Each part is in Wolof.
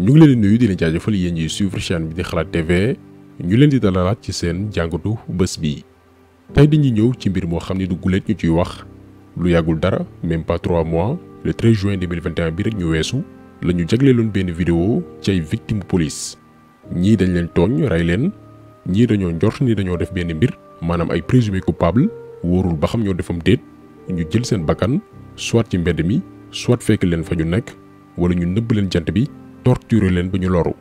ñu ngi leen di nuyu di leen jaajëfal yéen ñuy suivre chaîne bi di Xalaat TV ñu leen di dalalaat ci seen jàngatu bés bi. tey dañuy ñëw ci mbir moo xam ne du guléet ñu ciy wax lu yàggul dara même pas 3 mois le 13 juin 2021 bi rek ñu weesu la ñu jagleeloon benn vidéo ci ay victime police. ñii dañ leen tooñ rey leen ñii dañoo njort ni dañoo def benn mbir maanaam ay présumé coupable wóorul ba xam ñoo defam déet ñu jël seen bakkan soit ci mbedd mi soit fekk leen fa ñu nekk wala ñu nëbb leen jant bi torturer leen ba ñu loru.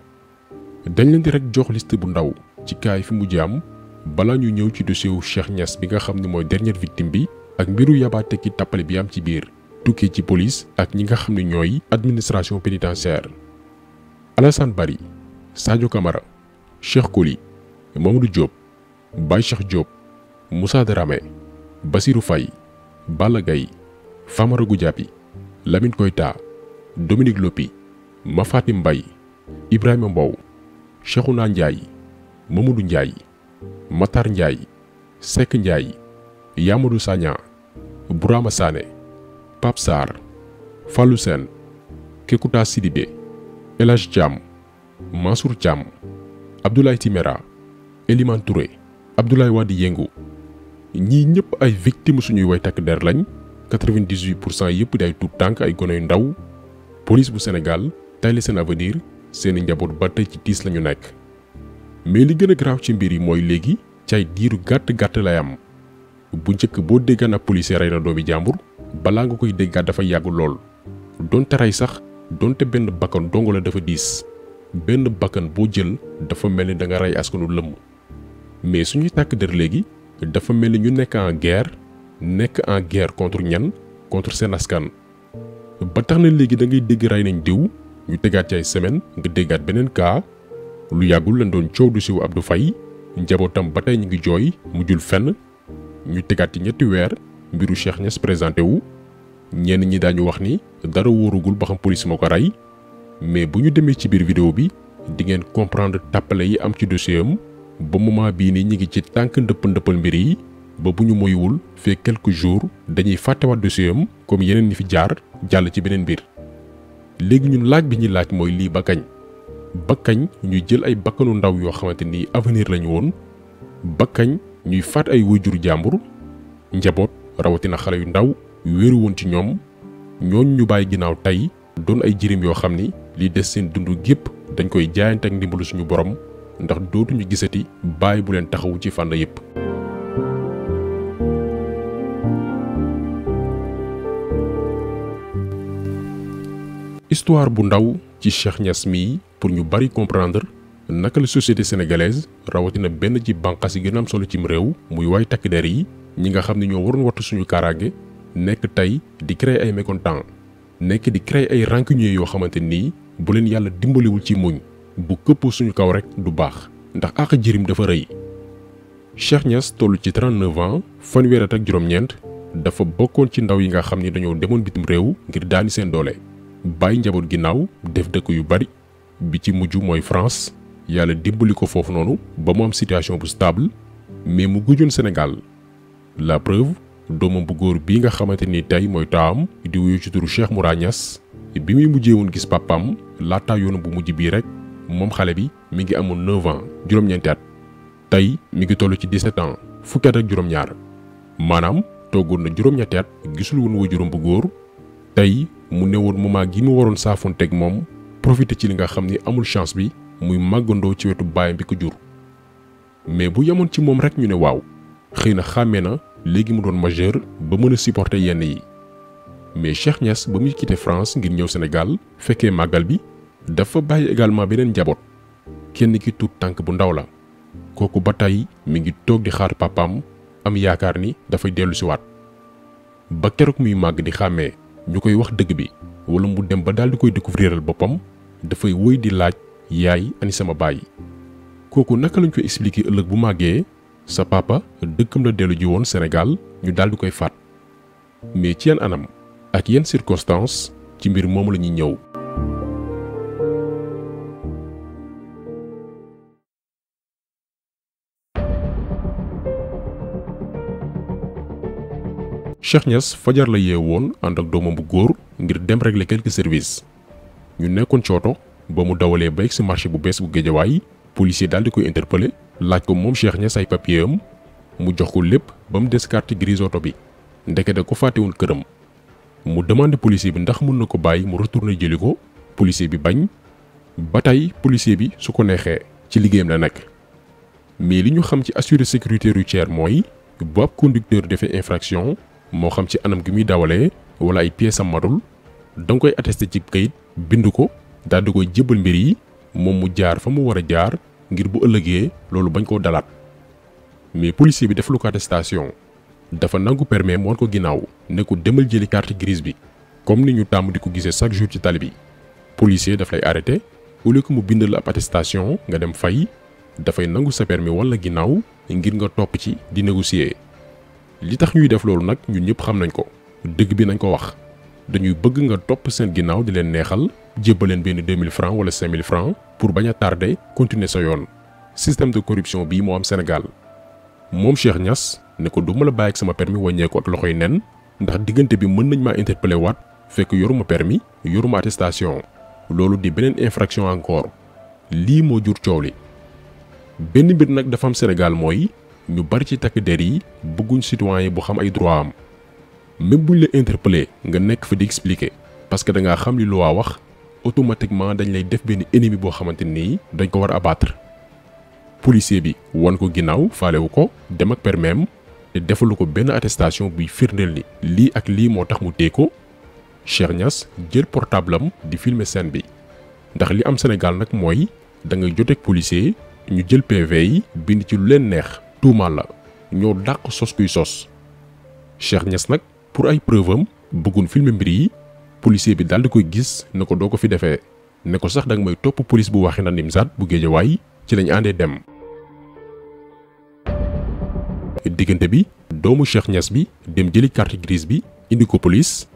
dañ leen di rek jox liste bu ndaw ci kaay fi mujj am balaa ñu ñëw ci dossier wu Cheikh Niass bi nga xam ne mooy dernière victime bi ak mbiru yabaate ki tappale bi am ci biir tukkee ci police ak ñi nga xam ne ñooy administration pénitentiaire. Alassane Bari, Sadio Camara, Cheikh Koli, Mamadou Diop, Baye Cheikh Diop, Moussa Dramé, Bassirou Faye, Balla Gaye, Famara Goudiaby, Lamine Koita, Dominique Lopi, Mafatim Mbaye, Ibrahima Mbow, Cheikhouna Ndiaye, Mamadou Ndiaye, Matar Ndiaye, Seck Ndiaye, Yamadou Sagna, Bourama Sané, Pape Sarr, Fallou Sène, Kekuta Sidibé, El Hadj Thiam, Mansour Thiam, Abdoulaye Timéra, Eliman Touré, Abdoulaye Wade Yengu ñii ñëpp ay victimes suñuy way takk der lañ 98% yëpp di ay tuut tànk ay gone yu ndaw. police bu Sénégal tayle seen avenir seeni njaboot ba tey ci tiis lañu nekk. mais li gën a graaw ci mbir yi mooy léegi ci ay diiru gàtt lay am. bu njëkk boo déggaan ab policier rey na doomi jàmbur balaa nga koy déggaat dafa yàgg lool donte rey sax donte benn bakkan dongo la dafa diis benn bakkan boo jël dafa mel ni da nga rey askanu lëmm. mais suñuy tàkk der léegi dafa mel ni ñu nekk en guerre contre ñan contre seen askan. ba tax na léegi da ngay dégg rey nañ diw ñu tegaat ci ay semaine nga déggaat beneen cas lu yàggul lañ doon coow du siw Abdou Faye njabootam ba tey ñu ngi jooy mujjul fenn ñu tegaat ci ñetti weer mbiru Cheikh Niass présenté wu. ñenn ñi daañu wax ni dara wóorugul ba xam police moo ko rey mais bu ñu demee ci biir vidéo bi di ngeen comprendre tàppale yi am ci dossier am ba moment bii nii ñi ngi ci tànk ndëppal mbir yi ba bu ñu moywul fee quelques jours dañuy fàttewaat dossier am comme yeneen ñi fi jaar jàll ci beneen mbir. léegi ñun laaj bi ñuy laaj mooy lii ba kañ ñuy jël ay bakkanu ndaw yoo xamante ni avenir lañu woon ba kañ ñuy faat ay waajur jàmbur njaboot rawatina xale yu ndaw wéeru woon ci ñoom ñooñ ñu bàyyi ginnaaw tey doon ay jirim yoo xam ni li des seen dund gépp dañ koy jaayante ak ndimbalu suñu borom ndax dootuñu gisati bàyyi bu leen taxawu ci fànn yépp. histoire bu ndaw ci Cheikh Niass mii pour ñu bari comprendre naka la société sénégalaise rawatina benn ci bànqaas yi gën a am solo cim réew muy waay takk der yi ñi nga xam ne ñoo waroon wattu suñu kaaraange nekk tey di créer ay mécontents nekk di créer ay rancuniers yoo xamante nii bu leen yàlla dimbaliwul ci muñ bu këpp suñu kaw rek du baax ndax àq jirim dafa rëy. Cheikh Niass toll ci 39 ans fanweer at ak juróom-ñeent dafa bokkoon ci ndaw yi nga xam ni dañoo demoon bitim réew ngir daani seen doole bàyyi njaboot ginnaaw def dëkk yu bari bi ci mujj mooy France yàlla dimbali ko foofu noonu ba mu am situation bu stable mais mu gëjoon Sénégal. la preuve doomam bu góor bii nga xamante ni tey mooy taawam di wuyu ci turu Cheikh Moura Niass bi muy mujjee woon gis papaam laataa yoonu bu mujj bii rek moom xale bi mi ngi amoon 9 ans juróom-ñeenti at tey mi ngi toll ci 17 ans fukki at ak juróom-ñaar maanaam toogoon na juróom-ñetti at gisul woon waajuram bu góor tey mu ne woon moment gi mu waroon saafoonteeg moom profité ci li nga xam ni amul chance bi muy màggandoo ci wetu baayam bi ko jur. mais bu yemoon ci moom rek ñu ne waaw xëy na xàmmee na léegi mu doon majeur ba mën a supporter yenn yi mais Cheikh Niass ba muy quitté France ngir ñëw Sénégal fekkee màggal bi dafa bàyyi également beneen njaboot kenn ki tuut tànk bu ndaw la kooku ba tey mi ngi toog di xaar papaam am yaakaar ni dafay dellu si waat ba keroog muy màgg di xàmmee ñu koy wax dëgg bi wala mu dem ba daal di koy découvriral boppam dafay wëy di laaj yaay ani sama baay. kooku naka lañ koy expliquer ëllëg bu màggee sa papa dëkkam la dellu ji woon Sénégal ñu daal di koy faat mais ci yan anam ak yenn circonstances ci mbir moomu la ñuy ñëw. Cheikh Niass fajar la yeewoon ànd ak doomam bu góor ngir dem régler quelques services ñu nekkoon cooto ba mu dawalee ba egg si marché bu bees bu Guédiawaye policier daal di koy interpellé laaj ko moom Cheikh Niass ay papier am mu jox ko lépp ba mu des carte grise oto bi ndeke da ko fàttewul këram. mu demandé policier bi ndax mun na ko bàyyi mu retourné jëli ko policier bi bañ. ba tey policier bi su ko neexee ci liggéeyam la nekk mais li ñu xam ci assurer sécurité routière mooy bu ab conducteur defee infraction moo xam ci anam gi muy dawalee wala ay pièces am matul da nga koy attesté ci kayit bind ko daal di koy jébbal mbir yi moom mu jaar fa mu war a jaar ngir bu ëllëgee loolu bañ koo dalaat mais policier bi defalu ko attestation dafa nangu permis mu wan ko ginnaaw ne ko demal jëli carte grise bi comme ni ñu tàmm di ko gisee chaque jour ci tali bi policier daf lay arrêté au lieu que mu bind la ab attestation nga dem fay dafay nangu sa permis wala ginnaaw ngir nga topp ci di négocier. li tax ñuy def loolu nag ñun ñëpp xam nañ ko dëgg bi nañ ko wax dañuy bëgg nga topp seen ginnaaw di leen neexal jébbaleen benn 2000 francs wala 5000 francs pour bañ a tardé continuer sa yoon. système de corruption bii moo am Sénégal moom Cheikh Niass ne ko du ma la bàyyi ak sama permis wàññeeku ak loxoy nen ndax diggante bi mën nañ maa interpellé waat fekk yoruma permis yoruma attestation loolu di beneen infraction encore lii moo jur coow li. benn mbir nag dafa am Sénégal mooy ñu bari ci takk der yi bëgguñ citoyen bu xam ay droit am même buñ la interpellé nga nekk fa di expliquer parce que da ngaa xam li loi wax automatiquement dañ lay def benn ennemi boo xamante ni dañ ko war a abattre. policier bi wan ko ginnaaw faalewu ko dem ak permeem te defalu ko benn attestation buy firndeel ni lii ak lii moo tax mu tee ko. Cheikh Niass jël portable am di filmer scène bi ndax li am Sénégal nag mooy da ngay joteeg policier ñu jël PV yi bind ci lu leen neex tuumaal la ñoo dàq sos kuy sos. Cheikh Niass nag pour ay preuve am bëggoon filmer mbir yi policier bi daal di koy gis ne ko doo ko fi defee ne ko sax da nga may topp police bu waxi na Nimzaat bu Guédiawaye ci lañ àndee dem. diggante bi doomu Cheikh Niass bi dem jëli carte grise bi indi ko police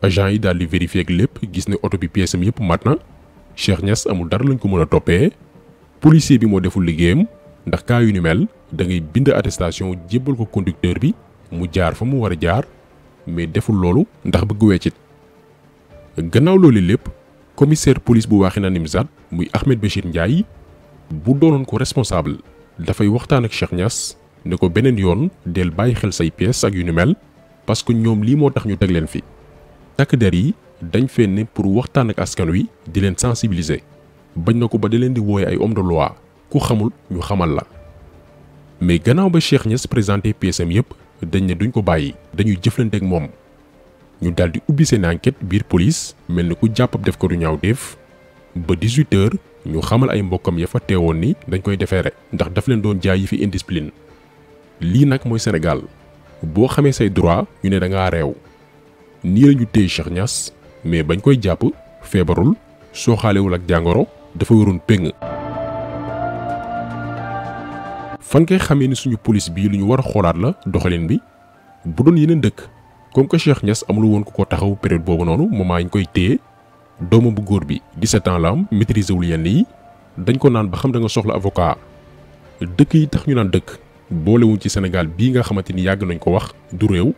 agent yi daal di vérifier ak lépp gis ne oto bi pièce am yëpp mat na Cheikh Niass amul dara lañ ko mën a toppee policier bi moo deful liggéeyam ndax cas yu ni mel da ngay bind attestation jébbal ko conducteur bi mu jaar fa mu war a jaar mais deful loolu ndax bëgg weccit. gannaaw loolu lépp commissaire police bu Wakhinane Nimzatt muy Ahmed Bachir Ndiaye bu doonoon ko responsable dafay waxtaan ak Cheikh Niass ne ko beneen yoon del bàyyi xel say pièces ak yu ni mel parce que ñoom lii moo tax ñu teg leen fi. takk der yi dañ fee ne pour waxtaan ak askan wi di leen sensibiliser bañ na ko ba di leen di wooye ay homme de loi ku xamul ñu xamal la mais gannaaw ba Cheikh Niass présenté pièces yëpp dañ ne duñ ko bàyyi dañuy jëflante ak moom ñu daal di ubbi seen enquête biir police mel ni ku jàpp def ko du ñaawteef ba 18h ñu xamal ay mbokkam ya fa teewoon ni dañ koy defeere ndax daf leen doon jaay yi fi indiscipline. lii nag mooy Sénégal boo xamee say droit ñu ne da ngaa réew. nii lañu téye Cheikh Niass mais bañ koy jàpp feebarul soo xaalewul ak jàngoro dafa waroon péng. fan koy xamee ni suñu police bii lu ñu war a xoolaat la doxalin bi bu doon yeneen dëkk comme que Cheikh Niass amul woon ku ko taxaw période boobu noonu moment yi ñu koy téye doomam bu góor bi 17 ans la am maîtriser wul yenn yi dañ ko naan ba xam da nga soxla avocat. dëkk yi tax ñu naan dëkk boolewuñ ci Sénégal bii nga xamante ni yàgg nañ ko wax du réew.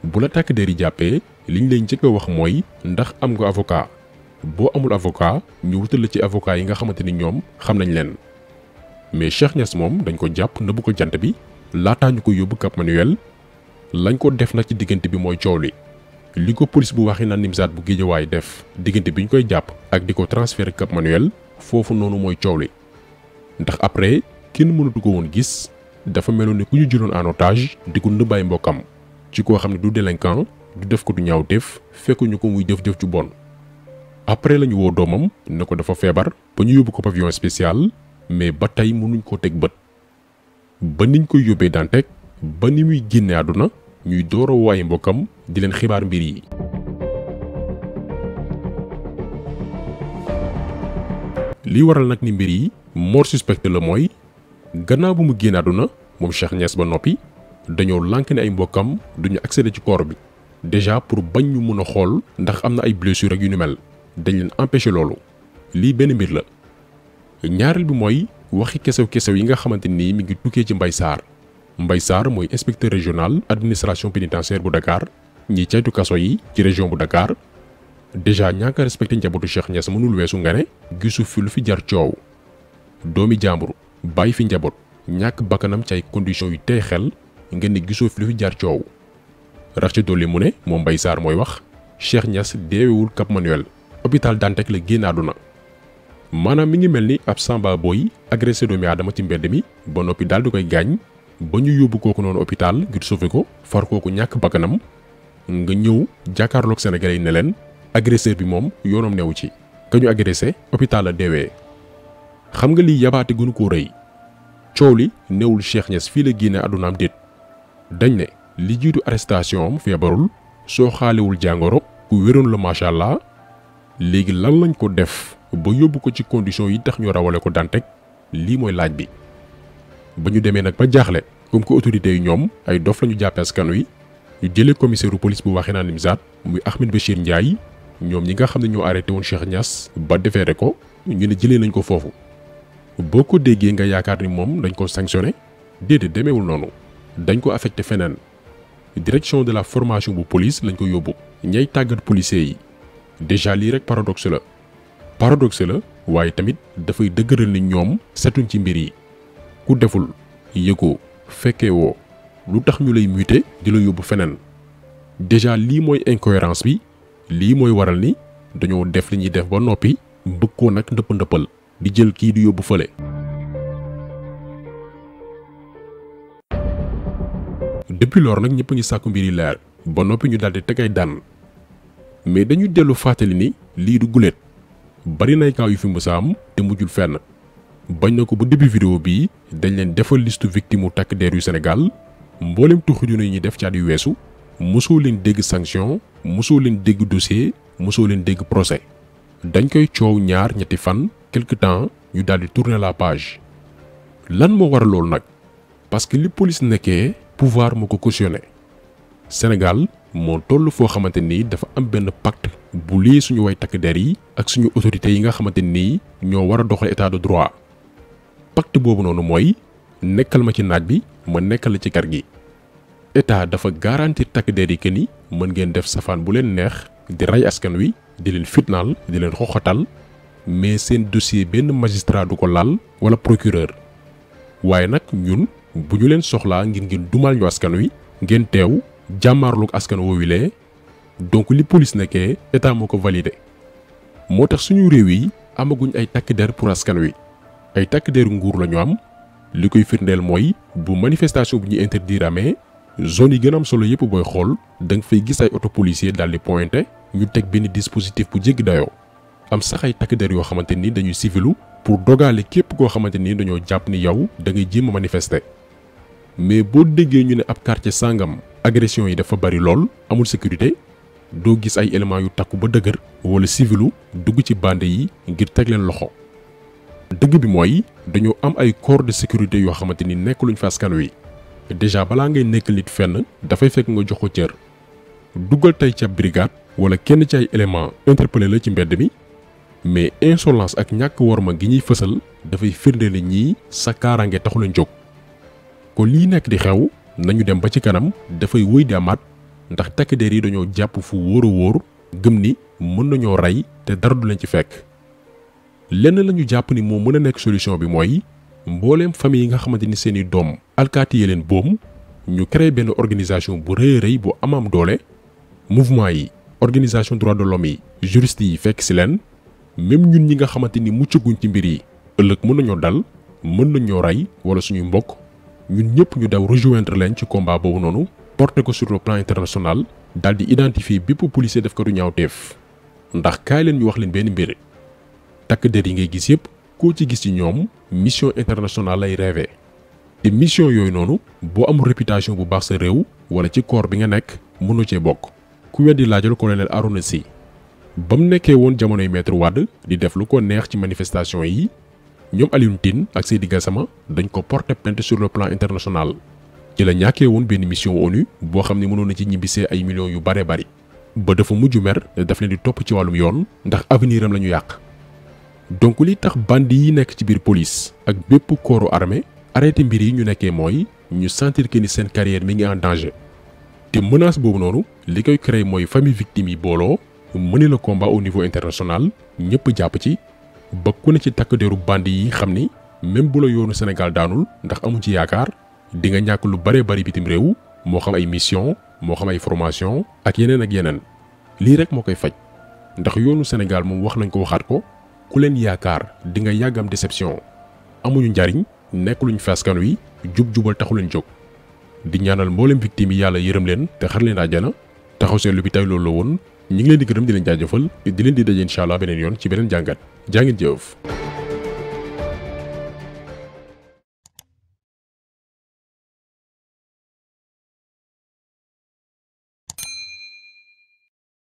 bu la takk der yi jàppee liñ lay njëkk a wax mooy ndax am nga avocat boo amul avocat ñu wutal la ci avocat yi nga xamante ni ñoom xam nañ leen mais Cheikh Niass moom dañ ko jàpp nëbbu ko jant bi laataa ñu ko yóbbu Cap Manuel lañ ko def nag ci diggante bi mooy coow li ko police bu Wakhinane Nimzatt bu Guédiawaye def diggante bi ñu koy jàpp ak di ko transférer Cap Manuel foofu noonu mooy coow li ndax après kenn mënatu ko woon gis dafa meloon ni ku ñu jëloon en otage di ko nëbbaay mbokkam ci koo xam ne du délinquant du def ko du ñaawteef fekkuñu ko muy jëf-jëf ju bon. après lañu woo doomam ne ko dafa feebar ba ñu yóbbu ko pavillon spécial mais ba tey mënuñ koo teg bët ba niñ koy yóbbee Dantec ba ni muy génne àdduna ñuy door a waaye mbokkam di leen xibaar mbir yi. li waral nag ni mbir yi mort suspecte la mooy gannaaw bu mu génne àdduna moom Cheikh Niass ba noppi dañoo lànk ne ay mbokkam duñu accéder ci corps bi déjà pour bañ ñu mën a xool ndax am na ay blessures ak yu ni mel dañ leen empêcher loolu lii benn mbir la. ñaareel bi mooy waxi kesew yi nga xamante ni mi ngi tukkee ci Mbaye Sarr mooy inspecteur régional administration pénitentiaire bu Dakar ñi caytu kaso yi ci région bu Dakar déjà ñàkk a respecté njabootu Cheikh Niass mënul weesu nga ne gisu fi lu fi jar coow doomi jàmbur bàyyi fi njaboot ñàkk bakkanam ci ay conditions yu tey xel ngeen ne gisoo fi lu fi jar coow rax ci dolli mu ne moom Mbaye Sarr mooy wax Cheikh Niass deewewul Cap Manuel hôpital Dantec la génn àdduna maanaam mi ngi mel ni ab samba boy agressé doomi aadama ci mbedd mi ba noppi daal di koy gaañ ba ñu yóbbu kooku noonu hôpital ngir sauver ko far kooku ñàkk bakkanam nga ñëw jàkkaarloog Sénégalais yi ne leen agresseur bi moom yoonam newu ci ka ñu agressé hôpital la deewee xam nga lii yabaate gënu koo rëy coow li newul Cheikh Niass fii la génne àddunaam déet dañ ne li jiitu arrestation am feebarul soo xaalewul jàngoro ku wéroon la macha allah léegi lan lañ ko def ba yóbbu ko ci condition yi tax ñu rawale ko Dantec lii mooy laaj bi ba ñu demee nag ba jaaxle comme que autorités yi ñoom ay dof lañu jàppee askan wi ñu jëlee commissaire u police bu Wakhinane Nimzatt muy Ahmed Bachir Ndiaye ñoom ñi nga xam ne ñoo arrêté woon Cheikh Niass ba defeere ko ñu ne jëlee nañ ko foofu boo ko déggee nga yaakaar ni moom dañ ko sanctionné déedéet demeewul noonu dañ ko affecté feneen direction de la formation bu police lañ ko yóbbu ñay tàggat policiers yi déjà lii rek paradoxe la waaye tamit dafay dëgëral ni ñoom setuñ ci mbir yi ku deful yëgoo fekkee woo lu tax ñu lay muté di la yóbbu feneen déjà lii mooy incohérence bi lii mooy waral ni dañoo def li ñuy def ba noppi bëgg koo nag ndëppal di jël kii di yóbbu fële. depuis lors nag ñëpp a ngi sàkku mbir yi leer ba noppi ñu daal di teg ay daan mais dañu dellu fàttali ni lii du guléet bari nay kaaw yu fi mës a am te mujjul fenn bañ na ko ba début vidéo bii dañ leen defal liste victime mu takk der yu Sénégal mboolem tuxu yu ñuy def ci at yu weesu mosoo leen dégg sanction mosoo leen dégg dossier mosoo leen dégg procès dañ koy coow ñaar ñetti fan quelque temps ñu daal di tourner la page lan moo war loolu nag parce que li police nekkee pouvoir moo ko cautionné Sénégal moo toll foo xamante ni dafa am benn pacte bu lii suñu way takk der yi ak suñu autorités yi nga xamante ni ñoo war a doxal état de droit pacte boobu noonu mooy nekkal ma ci naaj bi ma nekkal la ci kër gi état dafa garantir takk der yi que ni mën ngeen def safaan bu leen neex di rey askan wi di leen fitnaal di leen xoxatal mais seen dossier benn magistrat du ko laal wala procureur waaye nag ñun bu ñu leen soxlaa ngeen dumal ñu askan wi ngeen teew jàmmaarloog askan woowilee donc li police nekkee état moo ko validé moo tax suñu réew yi amaguñ ay takk der pour askan wi ay takk deru nguur la ñu am li koy firndeel mooy bu manifestation bu ñuy interdire amee zone yi gën a am solo yëpp booy xool da nga fay gis ay auto policier daal di pointé ñu teg benn dispositif bu jéggi dayoo am sax ay takk der yoo xamante ni dañuy civilu pour dogaale képp koo xamante ni dañoo jàpp ni yow da ngay jéem a manifester mais boo déggee ñu ne ab quartier sangam agression yi dafa bari lool amul sécurité doo gis ay éléments yu takku ba dëgër wala civilu dugg ci bande yi ngir teg leen loxo dëgg bi mooy dañoo am ay corps de sécurité yoo xamante ni nekk luñ fa askan wi déjà balaa ngay nekk nit fenn dafay fekk nga jox ko cër duggal tey ca brigade wala kenn ci ay éléments interpellé la ci mbedd mi mais insolence ak ñàkk worma gi ñuy fësal dafay firndeel ñii sa kaaraange taxu lañ jóg ko lii nekk di xew nañu dem ba ci kanam dafay wëy di amaat ndax takk der yi dañoo jàpp fu wóor a wóor gëm ni mën nañoo rey te dara du leen ci fekk lenn lañu jàpp ni moo mën a nekk solution bi mooy mbooleem famille yi nga xamante ni seeni doom alkaati yee leen boom ñu créé benn organisation bu rëy a rëy bu amam doole mouvement yi organisation droits de l'homme yi juristes yi fekk si leen même ñun ñi nga xamante ni muccaguñ ci mbir yi ëllëg mën nañoo dal mën nañoo rey wala suñuy mbokk ñun ñëpp ñu daw rejoindre leen ci combat boobu noonu porté ko sur le plan international daal di identifier bépp policier def ko du ñaawteef ndax kaay leen ñu wax leen benn mbir takk der yi ngay gis yëpp koo ci gis ci ñoom mission internationale lay rêvé te mission yooyu noonu boo amul réputation bu baax sa réew wala ci corps bi nga nekk mënoo cee bokk ku weddi laajal colonel Arouna Sy ba mu nekkee woon jamonoy maître Wade di def lu ko neex ci manifestation yi ñoom Alioune Tine ak Seydi Gassama dañ ko porter plainte sur le plan international ci la ñàkkee woon benn mission ONU boo xam ne mënoon na ci ñibbisee ay millions yu bare bari ba dafa mujj mer daf leen di topp ci wàllum yoon ndax avenir am la ñu yàq donc li tax bandi yi nekk ci biir police ak bépp corps armée arrêté mbir yi ñu nekkee mooy ñu sentir que ni seen carrière mi ngi en danger te menace boobu noonu li koy créé mooy famille victime yi booloo mener le combat au niveau international ñëpp jàpp ci ba ku ne ci takk deru bandi yi xam ni même bu la yoonu Sénégal daanul ndax amuñ ci yaakaar di nga ñàkk lu bare bari bitim réew moo xam ay mission moo xam ay formation ak yeneen lii rek moo koy faj ndax yoonu Sénégal moom wax nañ ko waxaat ko ku leen yaakaar di nga yàgg am déception amuñu njariñ nekk luñ fi askan wi jub-jubal taxu leen jóg di ñaanal mboolem victime yi yàlla yërëm leen te xar leen àjjana taxaw seetlu bi tey loolu la woon ñi ngi leen di gërëm di leen jaajëfal di leen di daje incha allah beneen yoon ci beneen jàngat jaa ngeen jëf